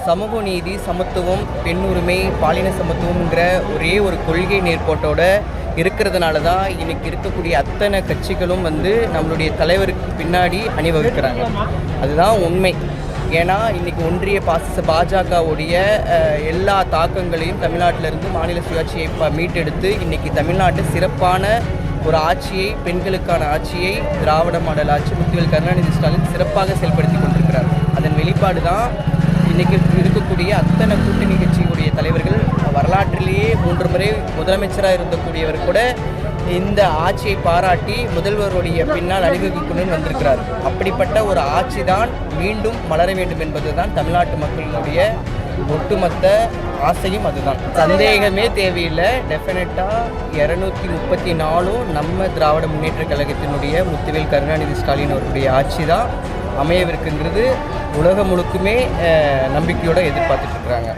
சமூக நீதி, சமத்துவம், பெண் உரிமை, பாலின சமத்துவம்ங்கிற ஒரே ஒரு கொள்கை நேர்கோட்டோட இருக்கிறதுனால தான் இன்றைக்கி இருக்கக்கூடிய அத்தனை கட்சிகளும் நம்மளுடைய தலைவருக்கு பின்னாடி அணிவகுக்கிறாங்க. அதுதான் உண்மை. ஏன்னா இன்றைக்கி ஒன்றிய பாஜகவுடைய எல்லா தாக்கங்களையும் தமிழ்நாட்டிலிருந்து மாநில சுயாட்சியை மீட்டெடுத்து இன்றைக்கி தமிழ்நாட்டு சிறப்பான ஒரு ஆட்சியை, பெண்களுக்கான ஆட்சியை, திராவிட மாடல் ஆட்சி முத்துவேல் கருணாநிதி ஸ்டாலின் சிறப்பாக செயல்படுத்தி கொண்டிருக்கிறார். அதன் வெளிப்பாடு தான் இன்றைக்கி இருக்கக்கூடிய அத்தனை கூட்டணி கட்சியுடைய தலைவர்கள். வரலாற்றிலேயே 3 முறை முதலமைச்சராக இருந்தக்கூடியவர் கூட இந்த ஆட்சியை பாராட்டி முதல்வருடைய பின்னால் அணிவகுக்கணும்னு வந்திருக்கிறார். அப்படிப்பட்ட ஒரு ஆட்சி தான் மீண்டும் மலர வேண்டும் என்பது தான் தமிழ்நாட்டு மக்களினுடைய ஒட்டுமொத்த ஆசையும். அதுதான், சந்தேகமே தேவையில்லை. டெஃபினட்டாக 234 நம்ம திராவிட முன்னேற்ற கழகத்தினுடைய முத்துவேல் கருணாநிதி ஸ்டாலின் அவருடைய ஆட்சி தான் அமையவிருக்குங்கிறது உலகம் முழுக்குமே நம்பிக்கையோடு எதிர்பார்த்துட்டு இருக்கிறாங்க.